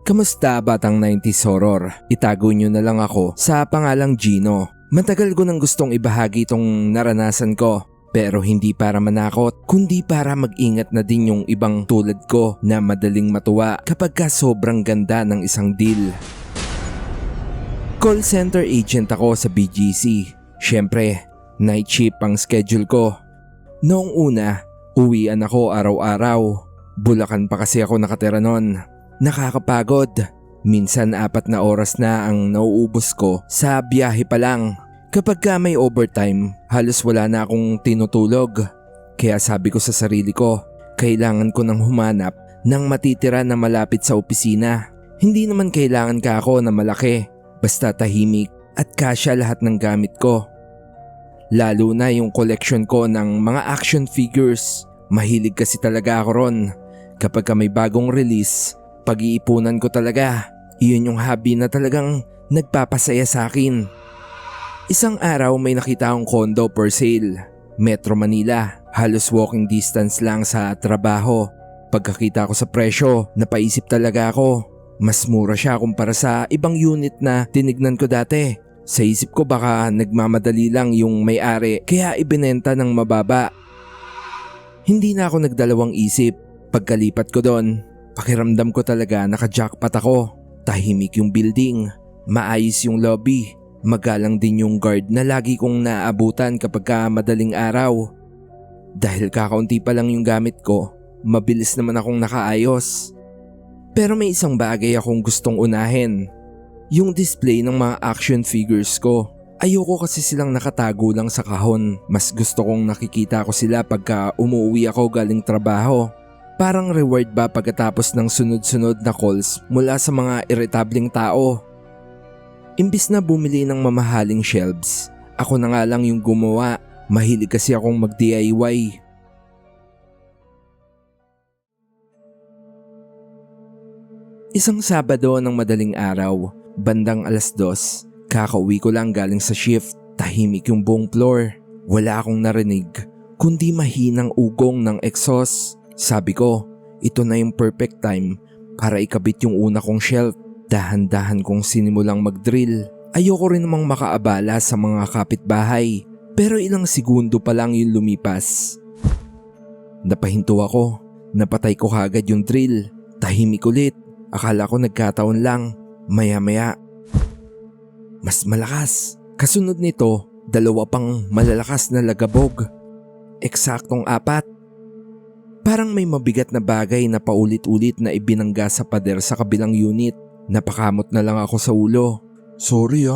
Kamusta batang 90s horror? Itago nyo na lang ako sa pangalang Gino. Matagal ko nang gustong ibahagi itong naranasan ko. Pero hindi para manakot, kundi para mag-ingat na din yung ibang tulad ko na madaling matuwa kapag ka sobrang ganda ng isang deal. Call center agent ako sa BGC. Syempre, night shift ang schedule ko. Noong una, uwian ako araw-araw. Bulacan pa kasi ako nakatira noon. Nakakapagod. Minsan 4 na oras na ang nauubos ko sa biyahe pa lang. Kapag ka may overtime, halos wala na akong tinutulog. Kaya sabi ko sa sarili ko, kailangan ko nang humanap ng matitira na malapit sa opisina. Hindi naman kailangan ka ako na malaki, basta tahimik at kasya lahat ng gamit ko. Lalo na yung collection ko ng mga action figures. Mahilig kasi talaga ako ron. Kapag ka may bagong release, pag-iipunan ko talaga. Iyon yung hobby na talagang nagpapasaya sa akin. Isang araw may nakita akong condo for sale. Metro Manila, halos walking distance lang sa trabaho. Pagkakita ko sa presyo, napaisip talaga ako. Mas mura siya kumpara sa ibang unit na tinignan ko dati. Sa isip ko baka nagmamadali lang yung may-ari kaya ibinenta ng mababa. Hindi na ako nagdalawang isip. Pagkalipat ko doon, pakiramdam ko talaga naka-jackpot ako. Tahimik yung building, maayos yung lobby. Magalang din yung guard na lagi kong naaabutan kapag ka madaling araw. Dahil kakaunti pa lang yung gamit ko, mabilis naman akong nakaayos. Pero may isang bagay akong gustong unahin. Yung display ng mga action figures ko. Ayoko kasi silang nakatago lang sa kahon. Mas gusto kong nakikita ko sila pagka umuwi ako galing trabaho. Parang reward ba pagkatapos ng sunod-sunod na calls mula sa mga irritableng tao. Imbis na bumili ng mamahaling shelves, ako na nga lang yung gumawa. Mahilig kasi akong mag-DIY. Isang Sabado ng madaling araw, bandang 2:00, kakauwi ko lang galing sa shift. Tahimik yung buong floor. Wala akong narinig, kundi mahinang ugong ng exhaust. Sabi ko, ito na yung perfect time para ikabit yung una kong shelf. Dahan-dahan kong sinimulang mag-drill. Ayoko rin namang makaabala sa mga kapitbahay. Pero ilang segundo pa lang yung lumipas. Napahinto ako. Napatay ko kagad yung drill. Tahimik ulit. Akala ko nagkataon lang. Maya-maya, mas malakas. Kasunod nito, 2 pang malalakas na lagabog. Eksaktong 4. Parang may mabigat na bagay na paulit-ulit na ibinangga sa pader sa kabilang unit. Napakamot na lang ako sa ulo. Sorry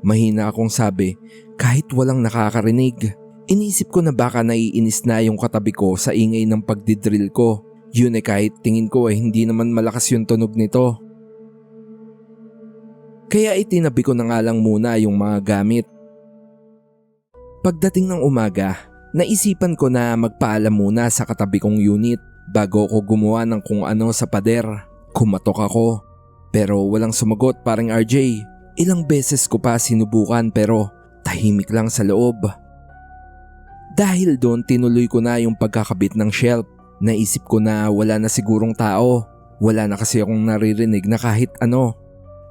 mahina akong sabi kahit walang nakakarinig. Inisip ko na baka naiinis na yung katabi ko sa ingay ng pagdidrill ko. Yun kahit tingin ko hindi naman malakas yung tunog nito. Kaya itinabi ko na nga lang muna yung mga gamit. Pagdating ng umaga, naisipan ko na magpaalam muna sa katabi kong unit bago ko gumawa ng kung ano sa pader. Kumatok ako. Pero walang sumagot paring RJ. Ilang beses ko pa sinubukan pero tahimik lang sa loob. Dahil doon tinuloy ko na yung pagkakabit ng shelf. Naisip ko na wala na sigurong tao. Wala na kasi akong naririnig na kahit ano.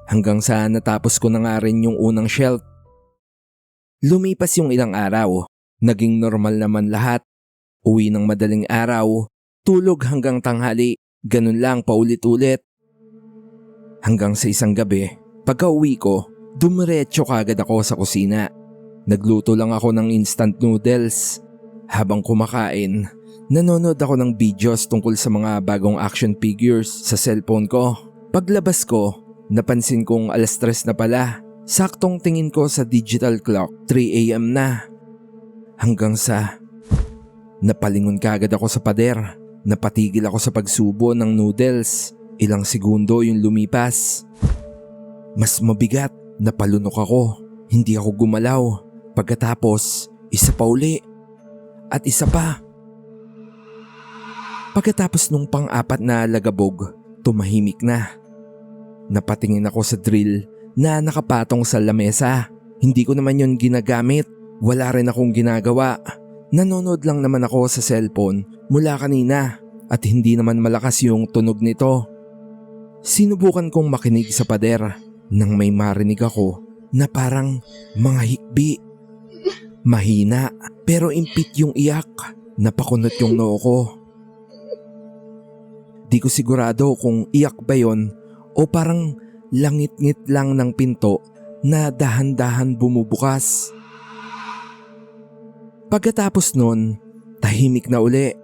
Hanggang sa natapos ko na nga rin yung unang shelf. Lumipas yung ilang araw. Naging normal naman lahat. Uwi ng madaling araw. Tulog hanggang tanghali. Ganun lang paulit-ulit. Hanggang sa isang gabi, pagka-uwi ko, dumiretso kagad ako sa kusina. Nagluto lang ako ng instant noodles. Habang kumakain, nanonood ako ng videos tungkol sa mga bagong action figures sa cellphone ko. Paglabas ko, napansin kong 3:00 na pala. Saktong tingin ko sa digital clock, 3 AM na. Hanggang sa napalingon kagad ako sa pader. Napatigil ako sa pagsubo ng noodles. Ilang segundo yung lumipas. Mas mabigat, napalunok ako. Hindi ako gumalaw. Pagkatapos, isa pa uli. At isa pa. Pagkatapos nung pang-4 na lagabog, tumahimik na. Napatingin ako sa drill na nakapatong sa lamesa. Hindi ko naman yun ginagamit. Wala rin akong ginagawa. Nanonood lang naman ako sa cellphone mula kanina at hindi naman malakas yung tunog nito. Sinubukan kong makinig sa pader nang may marinig ako na parang mga hikbi. Mahina pero impit yung iyak. Napakunot yung noo ko. Di ko sigurado kung iyak ba yon o parang langit-ngit lang ng pinto na dahan-dahan bumubukas. Pagkatapos nun, tahimik na uli.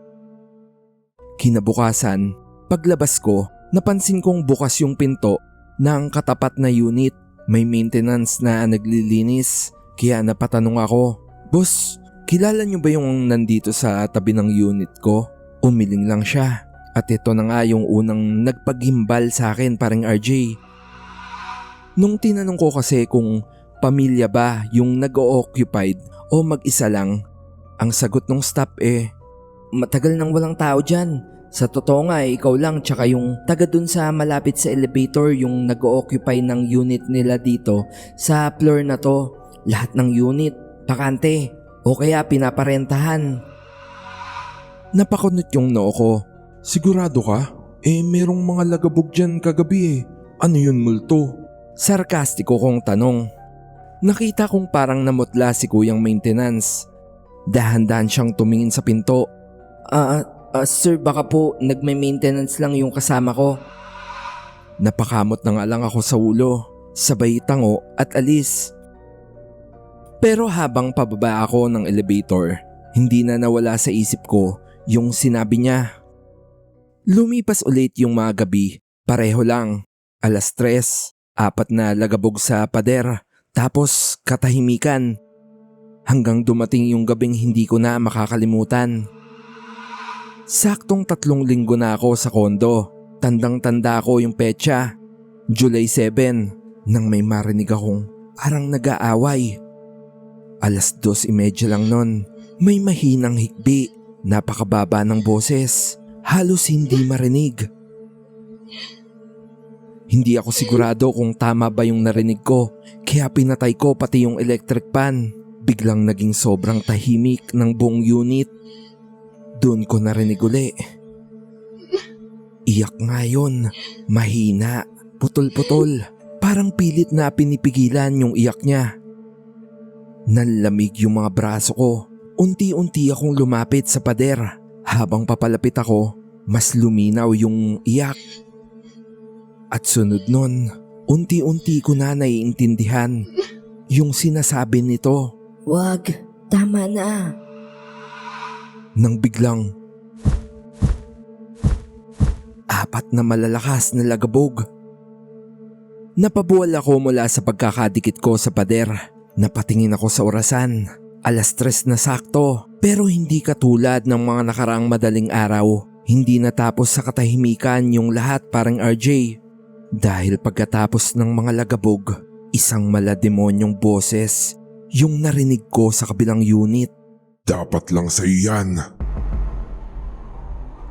Kinabukasan, paglabas ko, napansin kong bukas yung pinto ng katapat na unit. May maintenance na naglilinis, kaya napatanong ako, "Boss, kilala niyo ba yung nandito sa tabi ng unit ko?" Umiling lang siya. At ito na nga yung unang nagpaghimbal sa akin, paring RJ. Nung tinanong ko kasi kung pamilya ba yung nag-o-occupied o mag-isa lang, ang sagot ng staff "Matagal nang walang tao dyan. Sa totoo nga ikaw lang tsaka yung taga dun sa malapit sa elevator yung nag-o-occupy ng unit nila dito sa floor na to. Lahat ng unit, bakante o kaya pinaparentahan." Napakunot yung noo ko. Sigurado ka? Merong mga lagabog dyan kagabi. Ano yun, multo? Sarkastiko kong tanong. Nakita kong parang namutla si kuyang maintenance. Dahan-dahan siyang tumingin sa pinto. Sir, baka po nagme-maintenance lang yung kasama ko." Napakamot na nga lang ako sa ulo, sabay tango at alis. Pero habang pababa ako ng elevator, hindi na nawala sa isip ko yung sinabi niya. Lumipas ulit yung mga gabi, pareho lang. 3:00, 4 na lagabog sa pader, tapos katahimikan. Hanggang dumating yung gabing hindi ko na makakalimutan. Saktong 3 linggo na ako sa kondo. Tandang-tanda ko yung petsa, July 7, nang may marinig akong parang nag-aaway. 2:30 lang nun, may mahinang hikbi, napakababa ng boses. Halos hindi marinig. Hindi ako sigurado kung tama ba yung narinig ko, kaya pinatay ko pati yung electric pan. Biglang naging sobrang tahimik ng buong unit. Doon ko narinig uli. Iyak nga yun, mahina, putol-putol. Parang pilit na pinipigilan yung iyak niya. Nanlamig yung mga braso ko. Unti-unti akong lumapit sa pader. Habang papalapit ako, mas luminaw yung iyak. At sunod nun, unti-unti ko na naiintindihan yung sinasabi nito. "Wag, tama na." Nang biglang 4 na malalakas na lagabog. Napabuwal ako mula sa pagkakadikit ko sa pader. Napatingin ako sa orasan. 3:00 na sakto, pero hindi katulad ng mga nakaraang madaling araw. Hindi natapos sa katahimikan yung lahat, parang RJ. Dahil pagkatapos ng mga lagabog, isang malademonyong boses yung narinig ko sa kabilang unit. Dapat lang sa'yo yan.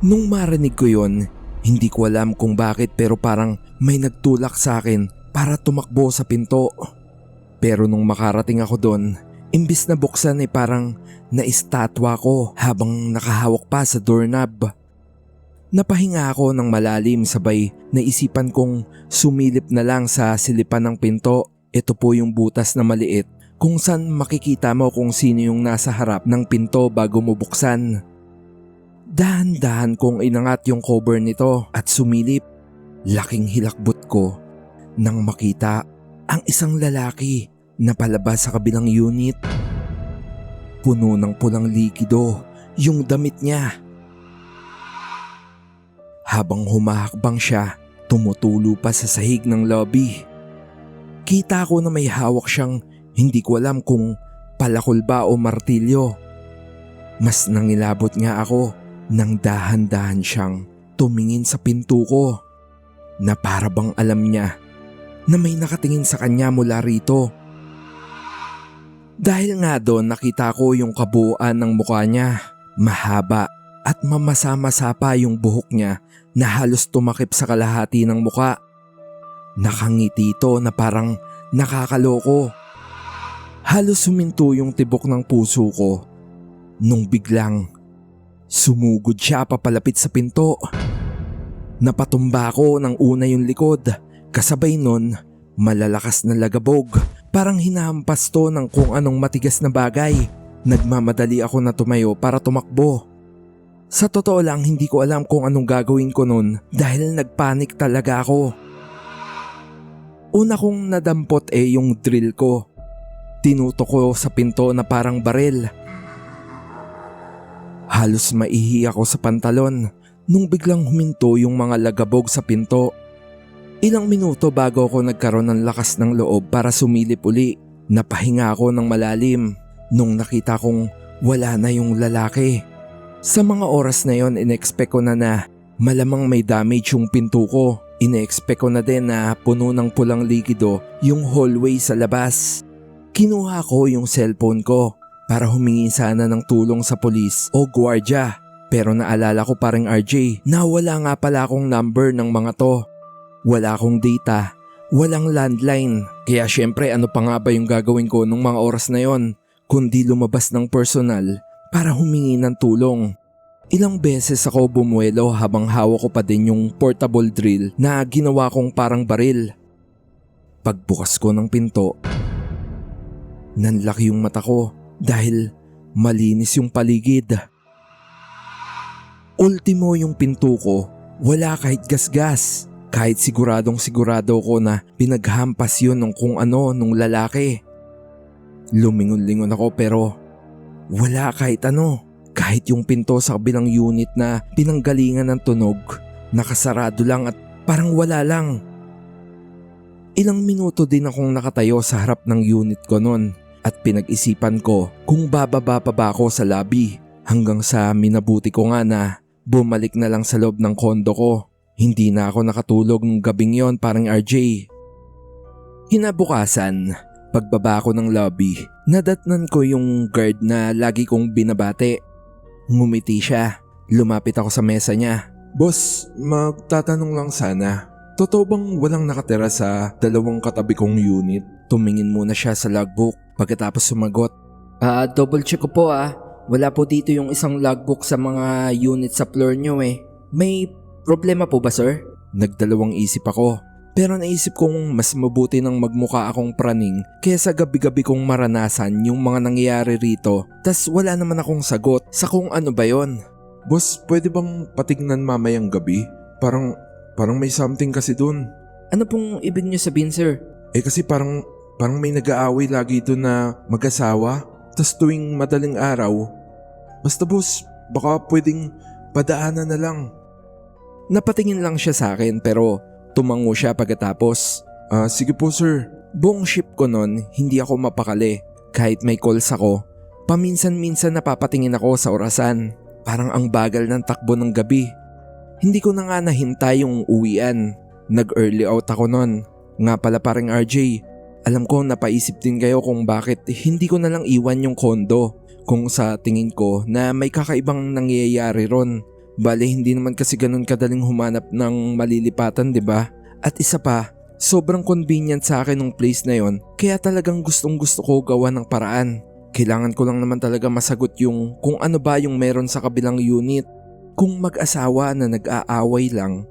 Nung marinig ko yon, hindi ko alam kung bakit pero parang may nagtulak sa akin para tumakbo sa pinto. Pero nung makarating ako doon, imbis na buksan parang naistatwa ko habang nakahawak pa sa doorknob. Napahinga ako ng malalim, sabay naisipan kong sumilip na lang sa silipan ng pinto. Ito po yung butas na maliit kung saan makikita mo kung sino yung nasa harap ng pinto bago mo buksan. Dahan-dahan kong inangat yung cover nito at sumilip. Laking hilakbot ko nang makita ang isang lalaki na palabas sa kabilang unit. Puno ng pulang likido yung damit niya. Habang humahakbang siya, tumutulo pa sa sahig ng lobby. Kita ko na may hawak siyang hindi ko alam kung palakol ba o martilyo. Mas nangilabot nga ako nang dahan-dahan siyang tumingin sa pinto ko na para bang alam niya na may nakatingin sa kanya mula rito. Dahil nga doon nakita ko yung kabuuan ng mukha niya. Mahaba at mamasa-masa pa yung buhok niya na halos tumakip sa kalahati ng muka. Nakangiti ito na parang nakakaloko. Halos suminto yung tibok ng puso ko nung biglang sumugod siya papalapit sa pinto. Napatumba ako ng una yung likod. Kasabay nun, malalakas na lagabog. Parang hinahampas to ng kung anong matigas na bagay. Nagmamadali ako na tumayo para tumakbo. Sa totoo lang, hindi ko alam kung anong gagawin ko nun dahil nagpanik talaga ako. Una kong nadampot yung drill ko. Tinutok ko sa pinto na parang baril. Halos maihi ako sa pantalon nung biglang huminto yung mga lagabog sa pinto. Ilang minuto bago ako nagkaroon ng lakas ng loob para sumilip uli. Napahinga ako ng malalim nung nakita kong wala na yung lalaki. Sa mga oras na yon, in-expect ko na malamang may damage yung pinto ko. In-expect ko na din na puno ng pulang likido yung hallway sa labas. Kinuha ko yung cellphone ko para humingi sana ng tulong sa pulis o gwardya. Pero naalala ko paring RJ na wala nga pala akong number ng mga to. Wala akong data, walang landline. Kaya syempre ano pa nga ba yung gagawin ko nung mga oras na yon kundi lumabas ng personal para humingi ng tulong. Ilang beses ako bumuelo habang hawak ko pa din yung portable drill na ginawa kong parang baril. Pagbukas ko ng pinto, nanlaki yung mata ko dahil malinis yung paligid. Ultimo yung pinto ko, wala kahit gasgas. Kahit sigurado ko na pinaghampas yun ng kung ano nung lalaki. Lumingon-lingon ako pero wala kahit ano. Kahit yung pinto sa kabilang unit na pinanggalingan ng tunog, nakasarado lang at parang wala lang. Ilang minuto din akong nakatayo sa harap ng unit ko nun at pinag-isipan ko kung bababa pa ba ako sa lobby hanggang sa minabuti ko nga na bumalik na lang sa loob ng kondo ko. Hindi na ako nakatulog ng gabing yon parang RJ. Kinabukasan, pagbaba ko ng lobby, nadatnan ko yung guard na lagi kong binabate. Ngumiti siya, lumapit ako sa mesa niya. Boss, magtatanong lang sana. Totoo bang walang nakatira sa dalawang katabi kong unit? Tumingin muna siya sa logbook pagkatapos sumagot. Double check ko po Wala po dito yung isang logbook sa mga unit sa floor nyo May problema po ba sir? Nagdalawang isip ako. Pero naisip kong mas mabuti nang magmukha akong praning kesa gabi-gabi kong maranasan yung mga nangyayari rito tas wala naman akong sagot sa kung ano ba yon. Boss, pwede bang patignan mamayang gabi? Parang may something kasi dun. Ano pong ibig niyo sabihin sir? Kasi parang may nag-aaway lagi doon na mag-asawa. Tas tuwing madaling araw. Basta boss, baka pwedeng padaanan na lang. Napatingin lang siya sa akin pero tumango siya pagkatapos. Sige po sir. Buong shift ko nun, hindi ako mapakali. Kahit may calls ako, paminsan-minsan napapatingin ako sa orasan. Parang ang bagal ng takbo ng gabi. Hindi ko na nga nahintay yung uwian. Nag-early out ako nun. Nga pala parang RJ, alam ko napaisip din kayo kung bakit hindi ko na lang iwan yung kondo. Kung sa tingin ko na may kakaibang nangyayari ron. Bale hindi naman kasi ganun kadaling humanap ng malilipatan, 'di ba? At isa pa, sobrang convenient sa akin ng place na yon, kaya talagang gustong-gusto ko gawa ng paraan. Kailangan ko lang naman talaga masagot yung kung ano ba yung meron sa kabilang unit. Kung mag-asawa na nag-aaway lang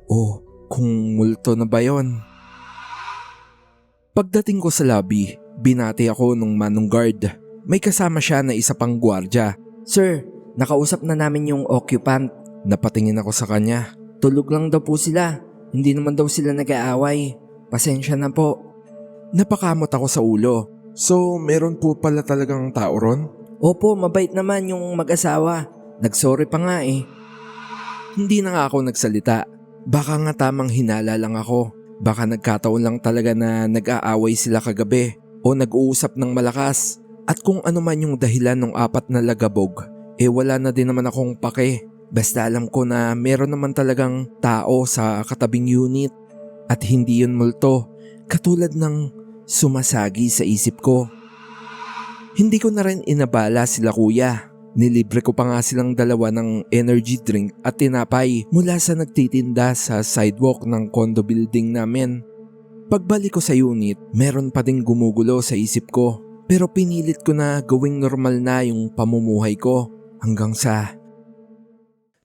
o kung multo na ba yon. Pagdating ko sa lobby, binati ako nung manong guard. May kasama siya na isa pang gwardya. Sir, nakausap na namin yung occupant. Napatingin ako sa kanya. Tulog lang daw po sila. Hindi naman daw sila nag-aaway. Pasensya na po. Napakamot ako sa ulo. So, meron po pala talagang tao ron? Opo, mabait naman yung mag-asawa. Nagsorry pa nga Hindi na nga ako nagsalita. Baka nga tamang hinala lang ako. Baka nagkataon lang talaga na nag-aaway sila kagabi o nag-uusap ng malakas. At kung ano man yung dahilan ng 4 na lagabog, wala na din naman akong pake. Basta alam ko na meron naman talagang tao sa katabing unit at hindi yun multo, katulad ng sumasagi sa isip ko. Hindi ko na rin inabala sila kuya. Nilibre ko pa nga silang dalawa ng energy drink at tinapay mula sa nagtitinda sa sidewalk ng condo building namin. Pagbalik ko sa unit, meron pa ding gumugulo sa isip ko. Pero pinilit ko na gawing normal na yung pamumuhay ko hanggang sa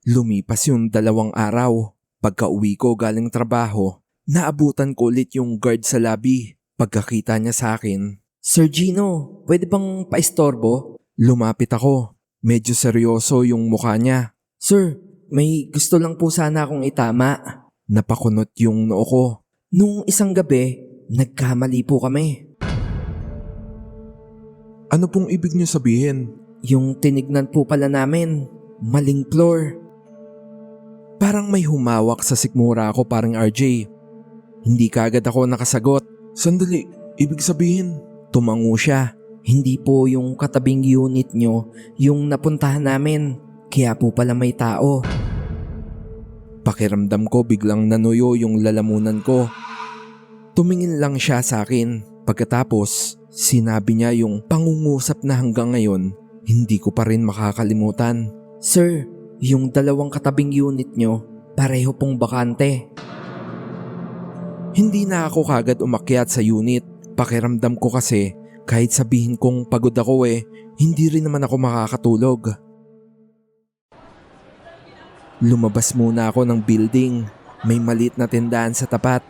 lumipas yung 2 araw. Pagka uwi ko galing trabaho, naabutan ko ulit yung guard sa lobby. Pagkakita niya sa akin, "Sir Gino, pwede bang paistorbo?" Lumapit ako. Medyo seryoso yung mukha niya. "Sir, may gusto lang po sana akong itama." Napakunot yung noo ko. Nung isang gabi, nagkamali po kami. Ano pong ibig niyo sabihin? Yung tinignan po pala namin, maling floor. Parang may humawak sa sikmura ko, parang RJ. Hindi kaagad ako nakasagot. Sandali, ibig sabihin? Tumango siya. Hindi po yung katabing unit nyo yung napuntahan namin. Kaya po pala may tao. Pakiramdam ko biglang nanuyo yung lalamunan ko. Tumingin lang siya sa akin. Pagkatapos, sinabi niya yung pangungusap na hanggang ngayon, hindi ko pa rin makakalimutan. "Sir, yung dalawang katabing unit nyo, pareho pong bakante." Hindi na ako kagad umakyat sa unit. Pakiramdam ko kasi kahit sabihin kong pagod ako hindi rin naman ako makakatulog. Lumabas muna ako ng building. May maliit na tindahan sa tapat.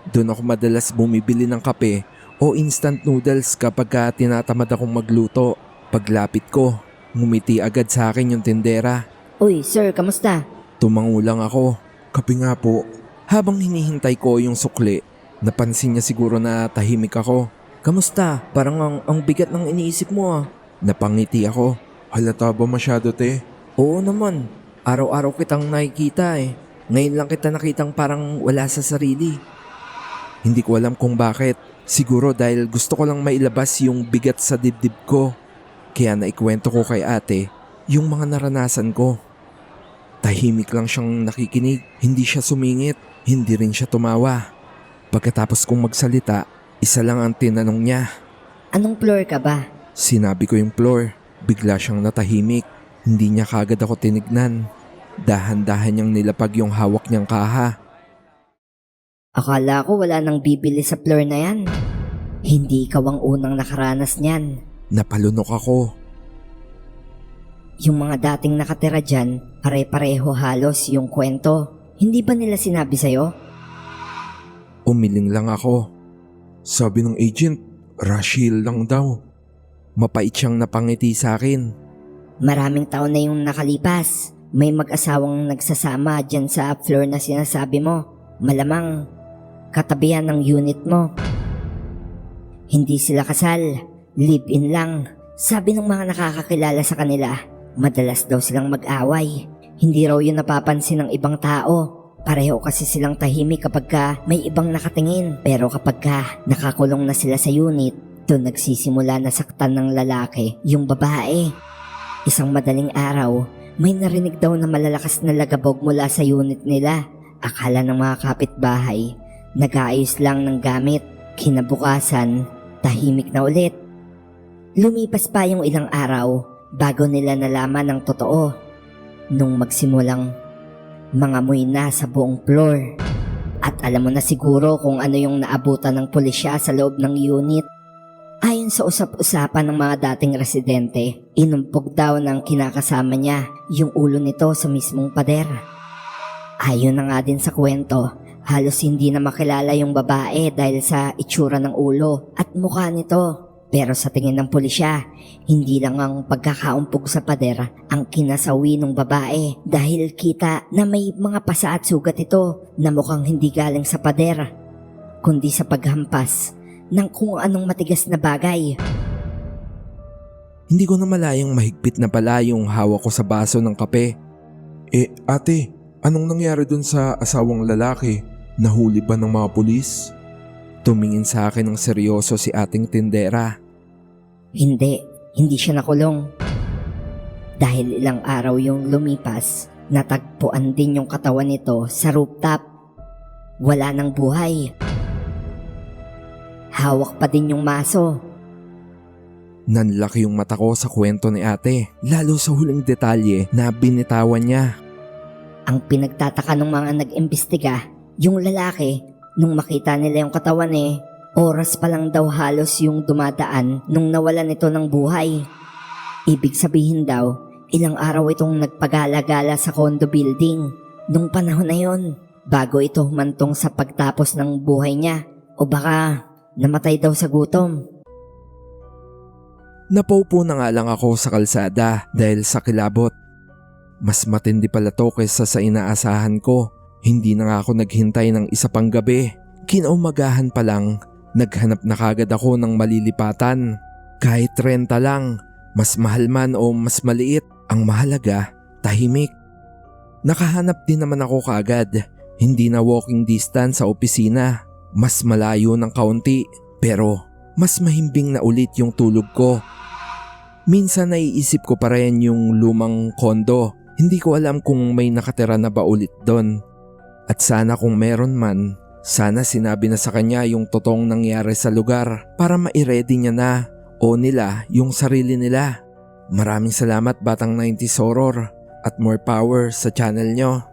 Doon ako madalas bumibili ng kape o instant noodles kapag tinatamad akong magluto. Paglapit ko, ngumiti agad sa akin yung tindera. Uy, sir, kamusta? Tumango lang ako. Kape nga po. Habang hinihintay ko yung sukli, napansin niya siguro na tahimik ako. "Kamusta? Parang ang bigat ng iniisip mo ah." Napangiti ako. Halata ba masyado, te? "Oo naman. Araw-araw kitang nakikita eh. Ngayon lang kita nakitang parang wala sa sarili." Hindi ko alam kung bakit. Siguro dahil gusto ko lang mailabas yung bigat sa dibdib ko. Kaya naikwento ko kay ate yung mga naranasan ko. Tahimik lang siyang nakikinig. Hindi siya sumingit. Hindi rin siya tumawa. Pagkatapos kong magsalita, isa lang ang tinanong niya. Anong floor ka ba? Sinabi ko yung floor. Bigla siyang natahimik. Hindi niya kagad ako tinignan. Dahan-dahan niyang nilapag yung hawak niyang kaha. Akala ko wala nang bibili sa floor na yan. Hindi ikaw ang unang nakaranas niyan. Napalunok ako. Yung mga dating nakatira dyan, pare-pareho halos yung kwento. Hindi ba nila sinabi sa'yo? Umiling lang ako. Sabi ng agent, Rachel lang daw. Mapait siyang napangiti sa akin. Maraming taon na yung nakalipas. May mag-asawang nagsasama dyan sa floor na sinasabi mo. Malamang katabihan ng unit mo. Hindi sila kasal, live-in lang. Sabi ng mga nakakakilala sa kanila, madalas daw silang mag-away. Hindi raw yun napapansin ng ibang tao. Pareho kasi silang tahimik kapag may ibang nakatingin. Pero kapag nakakulong na sila sa unit, doon nagsisimula na saktan ng lalaki yung babae. Isang madaling araw, may narinig daw na malalakas na lagabog mula sa unit nila. Akala ng mga kapitbahay, nag-aayos lang ng gamit. Kinabukasan, tahimik na ulit. Lumipas pa yung ilang araw bago nila nalaman ng totoo. Nung magsimulang mangamoy na sa buong floor. At alam mo na siguro kung ano yung naabutan ng pulisya sa loob ng unit. Ayon sa usap-usapan ng mga dating residente, inumpog daw ng kinakasama niya yung ulo nito sa mismong pader. Ayon na nga din sa kwento, halos hindi na makilala yung babae dahil sa itsura ng ulo at mukha nito. Pero sa tingin ng pulisya, hindi lang ang pagkakaumpog sa pader ang kinasawi ng babae dahil kita na may mga pasa at sugat ito na mukhang hindi galing sa pader, kundi sa paghampas ng kung anong matigas na bagay. Hindi ko na malayang mahigpit na pala yung hawak ko sa baso ng kape. Ate, anong nangyari dun sa asawang lalaki? Nahuli ba ng mga pulis? Tumingin sa akin ng seryoso si ating tindera. Hindi siya nakulong. Dahil ilang araw yung lumipas, natagpuan din yung katawan nito sa rooftop. Wala nang buhay. Hawak pa din yung maso. Nanlaki yung mata ko sa kwento ni ate, lalo sa huling detalye na binitawan niya. Ang pinagtataka ng mga nag-imbestiga, yung lalaki, nung makita nila yung katawan oras pa lang daw halos yung dumadaan nung nawalan ito ng buhay. Ibig sabihin daw, ilang araw itong nagpagala-gala sa condo building. Nung panahon na yon, bago ito humantong sa pagtapos ng buhay niya o baka namatay daw sa gutom. Napaupo na nga lang ako sa kalsada dahil sa kilabot. Mas matindi pala to kaysa sa inaasahan ko. Hindi na nga ako naghintay ng isa pang gabi. Kinaumagahan pa lang, naghanap na kagad ako ng malilipatan. Kahit renta lang, mas mahal man o mas maliit, ang mahalaga, tahimik. Nakahanap din naman ako kagad. Hindi na walking distance sa opisina. Mas malayo ng kaunti, pero mas mahimbing na ulit yung tulog ko. Minsan naiisip ko pa rin yung lumang kondo. Hindi ko alam kung may nakatira na ba ulit doon. At sana kung meron man, sana sinabi na sa kanya yung totoong nangyari sa lugar para ma-ready niya na o nila yung sarili nila. Maraming salamat Batang 90s Horror at more power sa channel nyo.